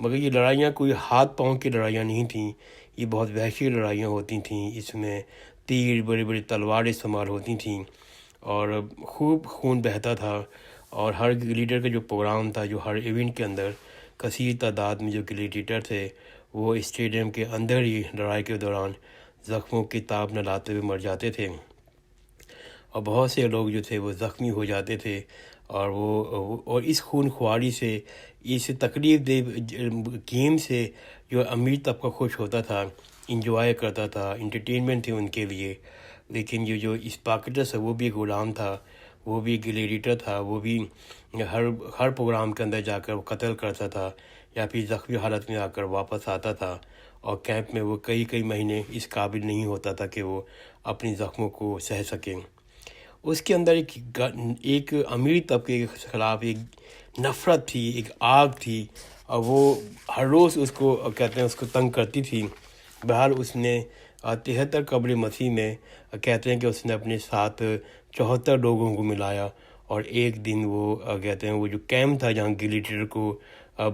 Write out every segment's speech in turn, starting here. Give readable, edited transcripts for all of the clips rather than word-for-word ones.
مگر یہ لڑائیاں کوئی ہاتھ پاؤں کی لڑائیاں نہیں تھیں، یہ بہت وحشی لڑائیاں ہوتی تھیں، اس میں تیر، بڑی بڑی تلوار استعمال ہوتی تھیں اور خوب خون بہتا تھا، اور ہر گلیڈیٹر کا جو پروگرام تھا، جو ہر ایونٹ کے اندر کثیر تعداد میں جو گلیڈیٹر تھے وہ اسٹیڈیم کے اندر ہی لڑائی کے دوران زخموں کی تاب نہ لاتے ہوئے مر جاتے تھے، اور بہت سے لوگ جو تھے وہ زخمی ہو جاتے تھے، اور اس خون خواری سے، اس تکلیف دہ گیم سے جو امیر طبقہ خوش ہوتا تھا، انجوائے کرتا تھا، انٹرٹینمنٹ تھی ان کے لیے، لیکن یہ جو اسپارٹیکس ہے وہ بھی غلام تھا، وہ بھی گلیڈیٹر تھا، وہ بھی ہر پروگرام کے اندر جا کر وہ قتل کرتا تھا یا پھر زخمی حالت میں آ کر واپس آتا تھا، اور کیمپ میں وہ کئی مہینے اس قابل نہیں ہوتا تھا کہ وہ اپنی زخموں کو سہ سکیں۔ اس کے اندر ایک امیر طبقے کے خلاف ایک نفرت تھی، ایک آگ تھی، اور وہ ہر روز اس کو کہتے ہیں اس کو تنگ کرتی تھی۔ بہرحال اس نے 73 قبل مسیح میں کہتے ہیں کہ اس نے اپنے ساتھ 74 لوگوں کو ملایا، اور ایک دن وہ کہتے ہیں وہ جو کیمپ تھا جہاں گلیڈیٹر کو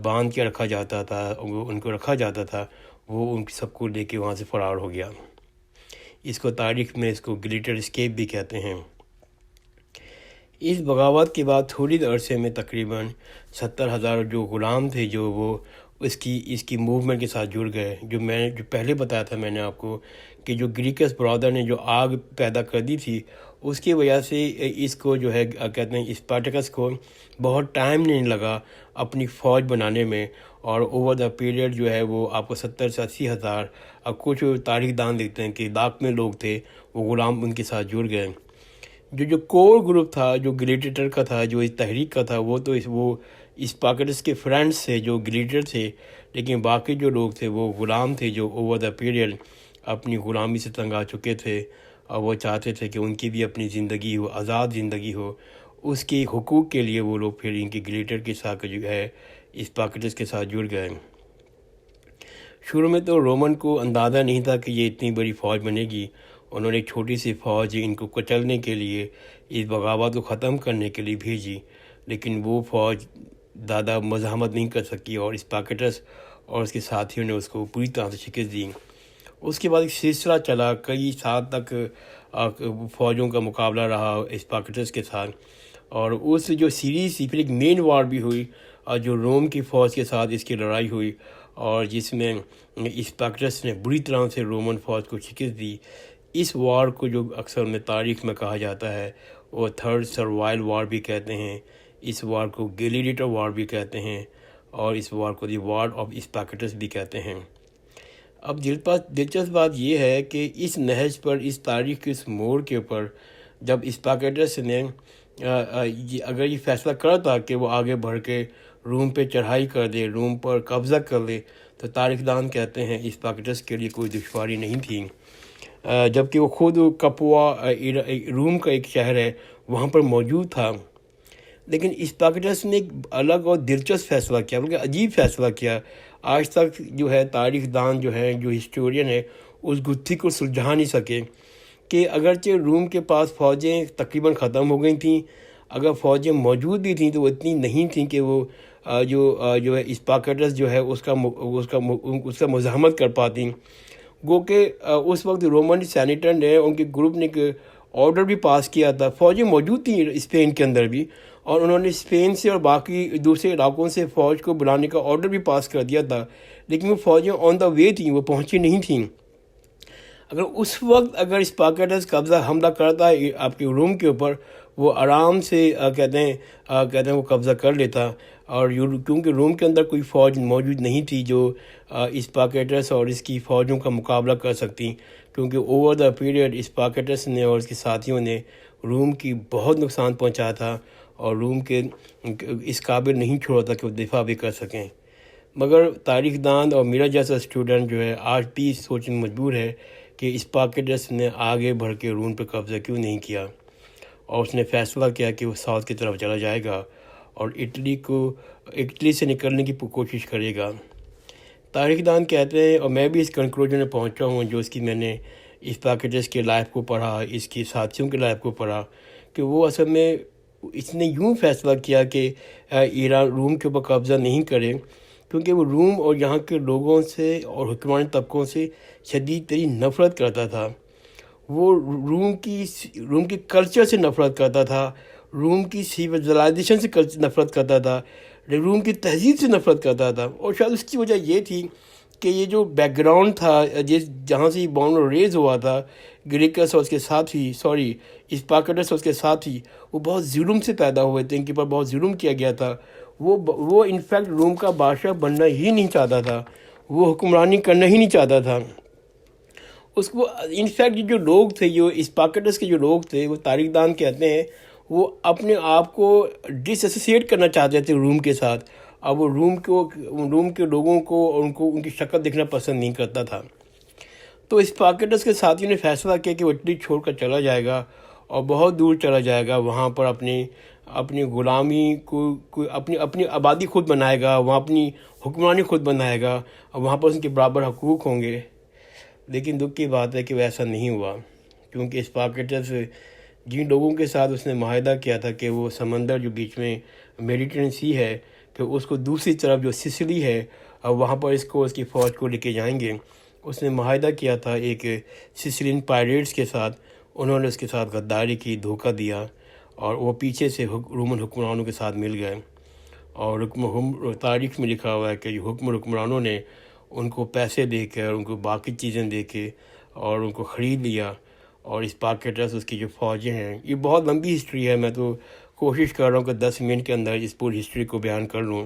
باندھ کے رکھا جاتا تھا، ان کو رکھا جاتا تھا، وہ ان سب کو لے کے وہاں سے فرار ہو گیا۔ اس کو تاریخ میں اس کو گلیڈیٹر اسکیپ بھی کہتے ہیں۔ اس بغاوت کے بعد تھوڑی دیر عرصے میں تقریباً 70,000 جو غلام تھے جو وہ اس کی موومنٹ کے ساتھ جڑ گئے، جو پہلے بتایا تھا میں نے آپ کو کہ جو گریکس برادر نے جو آگ پیدا کر دی تھی، اس کی وجہ سے اس کو جو ہے کہتے ہیں اسپارٹیکس کو بہت ٹائم نہیں لگا اپنی فوج بنانے میں، اور اوور دا پیریڈ جو ہے وہ آپ کو 70 سے 80 ہزار، اب کچھ تاریخ دان لکھتے ہیں کہ لاکھ میں لوگ تھے وہ غلام ان کے ساتھ جڑ گئے۔ جو کور گروپ تھا جو گلیڈیٹر کا تھا، جو اس تحریک کا تھا، وہ اسپارٹیکس کے فرینڈس تھے جو گلیڈیٹر تھے، لیکن باقی جو لوگ تھے وہ غلام تھے جو اوور دا پیریڈ اپنی غلامی سے تنگ آ چکے تھے، اور وہ چاہتے تھے کہ ان کی بھی اپنی زندگی ہو، آزاد زندگی ہو، اس کے حقوق کے لیے وہ لوگ پھر ان کے گلیڈیٹر کے ساتھ جو ہے اسپارٹیکس کے ساتھ جڑ گئے۔ شروع میں تو رومن کو اندازہ نہیں تھا کہ یہ اتنی بڑی فوج بنے گی، انہوں نے ایک چھوٹی سی فوج ان کو کچلنے کے لیے، اس بغاوت کو ختم کرنے کے لیے بھیجی، لیکن وہ فوج زیادہ مزاحمت نہیں کر سکی، اور اسپارٹیکس اور اس کے ساتھیوں نے اس کو پوری طرح سے شکست دی۔ اس کے بعد ایک سلسلہ چلا، کئی سال تک فوجوں کا مقابلہ رہا اسپارٹیکس کے ساتھ، اور اس جو سیریز تھی پھر ایک مین وار بھی ہوئی، اور جو روم کی فوج کے ساتھ اس کی لڑائی ہوئی، اور جس میں اسپارٹیکس نے بری طرح سے رومن فوج کو شکست دی۔ اس وار کو جو اکثر میں تاریخ میں کہا جاتا ہے وہ تھرڈ سروائل وار بھی کہتے ہیں، اس وار کو گلیڈیٹر وار بھی کہتے ہیں، اور اس وار کو دی وار آف اسپارٹیکس بھی کہتے ہیں۔ اب دلچسپ بات یہ ہے کہ اس نہج پر، اس تاریخ کے اس موڑ کے اوپر، جب اسپارٹیکس نے اگر یہ فیصلہ کرتا کہ وہ آگے بڑھ کے روم پہ چڑھائی کر دے، روم پر قبضہ کر لے، تو تاریخ دان کہتے ہیں اسپارٹیکس کے لیے کوئی دشواری نہیں تھی، جبکہ وہ خود کپوا روم کا ایک شہر ہے وہاں پر موجود تھا۔ لیکن اسپارٹیکس نے ایک الگ اور دلچسپ فیصلہ کیا، بلکہ عجیب فیصلہ کیا، آج تک جو ہے تاریخ دان جو ہے، جو ہسٹورین ہے، اس گتھی کو سلجھا نہیں سکے کہ اگرچہ روم کے پاس فوجیں تقریباً ختم ہو گئی تھیں، اگر فوجیں موجود بھی تھیں تو وہ اتنی نہیں تھیں کہ وہ جو ہے اسپارٹیکس جو ہے اس کا مزاحمت کر پاتی، گو کہ اس وقت رومن سینیٹر نے، ان کے گروپ نے ایک آرڈر بھی پاس کیا تھا، فوجیں موجود تھیں اسپین کے اندر بھی، اور انہوں نے اسپین سے اور باقی دوسرے علاقوں سے فوج کو بلانے کا آرڈر بھی پاس کر دیا تھا، لیکن وہ فوجیں آن دا وے تھیں، وہ پہنچی نہیں تھیں۔ اگر اسپارٹیکس قبضہ حملہ کرتا ہے آپ کے روم کے اوپر، وہ آرام سے کہتے ہیں وہ قبضہ کر لیتا، اور کیونکہ روم کے اندر کوئی فوج موجود نہیں تھی جو اسپارٹیکس اور اس کی فوجوں کا مقابلہ کر سکتی، کیونکہ اوور دا پیریڈ اسپارٹیکس نے اور اس کے ساتھیوں نے روم کی بہت نقصان پہنچایا تھا، اور روم کے اس قابل نہیں چھوڑا تھا کہ وہ دفاع بھی کر سکیں۔ مگر تاریخ دان اور میرا جیسا اسٹوڈنٹ جو ہے آج بھی سوچنے مجبور ہے کہ اسپارٹیکس نے آگے بڑھ کے روم پہ قبضہ کیوں نہیں کیا، اور اس نے فیصلہ کیا کہ وہ ساؤتھ کی طرف چلا جائے گا اور اٹلی سے نکلنے کی کوشش کرے گا۔ تاریخ دان کہتے ہیں، اور میں بھی اس کنکلوژن میں پہنچا ہوں جو اس کی میں نے اسپارٹیکس کے لائف کو پڑھا، اس کی ساتھیوں کے لائف کو پڑھا، کہ وہ اصل میں اس نے یوں فیصلہ کیا کہ ایران روم کے اوپر قبضہ نہیں کرے، کیونکہ وہ روم اور یہاں کے لوگوں سے اور حکمرانی طبقوں سے شدید ترین نفرت کرتا تھا. وہ روم کی کلچر سے نفرت کرتا تھا، روم کی سیویلائزیشن سے نفرت کرتا تھا، روم کی تہذیب سے نفرت کرتا تھا. اور شاید اس کی وجہ یہ تھی کہ یہ جو بیک گراؤنڈ تھا جہاں سے یہ بورن اور ریز ہوا تھا، گریکس اور اس کے ساتھی اسپارکٹس اور اس کے ساتھی، وہ بہت ظلم سے پیدا ہوئے تھے، ان کے پر بہت ظلم کیا گیا تھا. وہ انفیکٹ روم کا بادشاہ بننا ہی نہیں چاہتا تھا، وہ حکمرانی کرنا ہی نہیں چاہتا تھا. اس کو انفیکٹ جو لوگ تھے، جو اسپارکٹس کے جو لوگ تھے، وہ تاریخ دان کہتے ہیں وہ اپنے آپ کو ڈس ایسوسیٹ کرنا چاہتے تھے روم کے ساتھ. اب وہ روم کے لوگوں کو اور ان کی شکل دیکھنا پسند نہیں کرتا تھا. تو اسپارکٹس کے ساتھیوں نے فیصلہ کیا کہ وہ اٹلی چھوڑ کر چلا جائے گا اور بہت دور چلا جائے گا، وہاں پر اپنی غلامی کو اپنی آبادی خود بنائے گا، وہاں اپنی حکمرانی خود بنائے گا اور وہاں پر اس کے برابر حقوق ہوں گے. لیکن دکھ کی بات ہے کہ وہ ایسا نہیں ہوا، کیونکہ اسپارکٹس جن لوگوں کے ساتھ اس نے معاہدہ کیا تھا کہ وہ سمندر جو بیچ میں میڈیٹرین سی ہے، پھر اس کو دوسری طرف جو سسلی ہے وہاں پر اس کی فوج کو لے کے جائیں گے. اس نے معاہدہ کیا تھا ایک سسلین پائریٹس کے ساتھ. انہوں نے اس کے ساتھ غداری کی، دھوکہ دیا اور وہ پیچھے سے رومن حکمرانوں کے ساتھ مل گئے. اور تاریخ میں لکھا ہوا ہے کہ حکمرانوں نے ان کو پیسے دے کر، ان کو باقی چیزیں دے کے اور ان کو خرید لیا. اور اسپارکٹس اس کی جو فوجیں ہیں، یہ بہت لمبی ہسٹری ہے، میں تو کوشش کر رہا ہوں کہ 10 منٹ کے اندر اس پوری ہسٹری کو بیان کر لوں.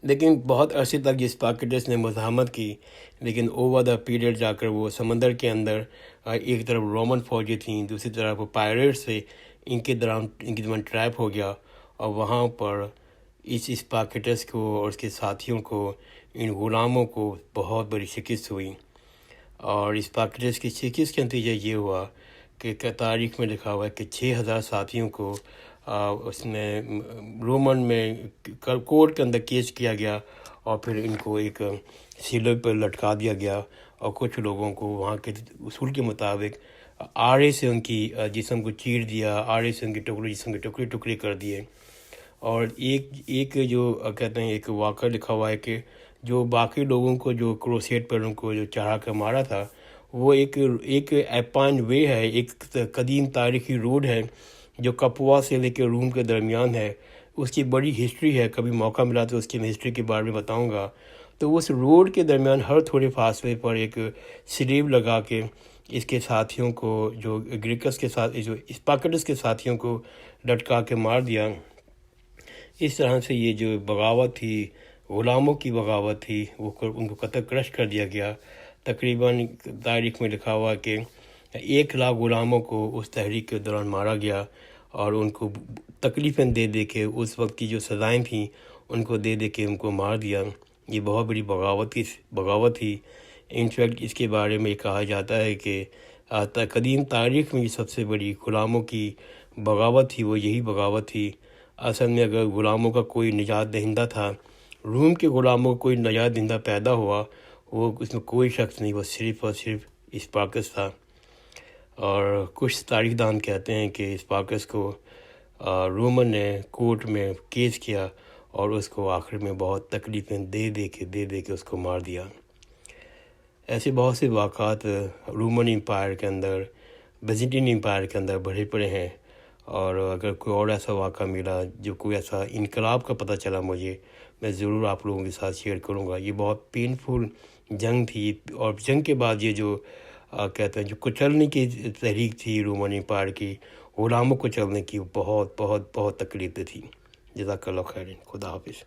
لیکن بہت عرصے تک اسپارکٹس نے مزاحمت کی، لیکن اوور دا پیریڈ جا کر وہ سمندر کے اندر ایک طرف رومن فوجیں تھیں، دوسری طرف پائریٹس سے ان کے درمیان ٹریپ ہو گیا. اور وہاں پر اس اسپارکٹس کو اور اس کے ساتھیوں کو، ان غلاموں کو بہت بڑی شکست ہوئی. اور اسپارکٹس کی شکست کا نتیجہ یہ ہوا کہ تاریخ میں لکھا ہوا ہے کہ 6000 ساتھیوں کو اس میں رومن میں کورٹ کے اندر کیس کیا گیا اور پھر ان کو ایک سیلر پر لٹکا دیا گیا. اور کچھ لوگوں کو وہاں کے اصول کے مطابق آڑے سے ان کی جسم کو چیر دیا، آڑے سے ان کے جسم کے ٹکڑے کر دیے. اور ایک جو کہتے ہیں ایک واقعہ لکھا ہوا ہے کہ جو باقی لوگوں کو جو کروسیڈ پر ان کو جو چڑھا کر مارا تھا، وہ ایک ایپائن وے ہے، ایک قدیم تاریخی روڈ ہے جو کپوا سے لے کے روم کے درمیان ہے. اس کی بڑی ہسٹری ہے، کبھی موقع ملا تو اس کی میں ہسٹری کے بارے میں بتاؤں گا. تو اس روڈ کے درمیان ہر تھوڑے فاصلے پر ایک سلیب لگا کے اس کے ساتھیوں کو، جو گریکس کے ساتھ جو اسپارکٹس کے ساتھیوں کو لٹکا کے مار دیا. اس طرح سے یہ جو بغاوت تھی، غلاموں کی بغاوت تھی، وہ ان کو قتل کرش کر دیا گیا. تقریباً تاریخ میں لکھا ہوا کہ 1,00,000 غلاموں کو اس تحریک کے دوران مارا گیا اور ان کو تکلیفیں دے دے کے، اس وقت کی جو سزائیں تھیں ان کو دے دے کے ان کو مار دیا. یہ بہت بڑی بغاوت تھی. انفیکٹ اس کے بارے میں کہا جاتا ہے کہ قدیم تاریخ میں یہ سب سے بڑی غلاموں کی بغاوت تھی، وہ یہی بغاوت تھی. اصل میں اگر غلاموں کا کوئی نجات دہندہ تھا، روم کے غلاموں کا کوئی نجات دہندہ پیدا ہوا، وہ اس میں کوئی شخص نہیں، وہ صرف اور صرف اسپارکس تھا. اور کچھ تاریخ دان کہتے ہیں کہ اسپارکس کو رومن نے کورٹ میں کیس کیا اور اس کو آخر میں بہت تکلیفیں دے دے کے اس کو مار دیا. ایسے بہت سے واقعات رومن امپائر کے اندر، بیزنٹین امپائر کے اندر بھرے پڑے ہیں. اور اگر کوئی اور ایسا واقعہ ملا، جو کوئی ایسا انقلاب کا پتہ چلا مجھے، میں ضرور آپ لوگوں کے ساتھ شیئر کروں گا. یہ بہت پینفل جنگ تھی، اور جنگ کے بعد یہ جو کہتے ہیں جو کچلنے کی تحریک تھی رومن امپائر کی، غلاموں کو چلنے کی، بہت بہت بہت تکلیفیں تھیں. جزاک اللہ خیر. خدا حافظ.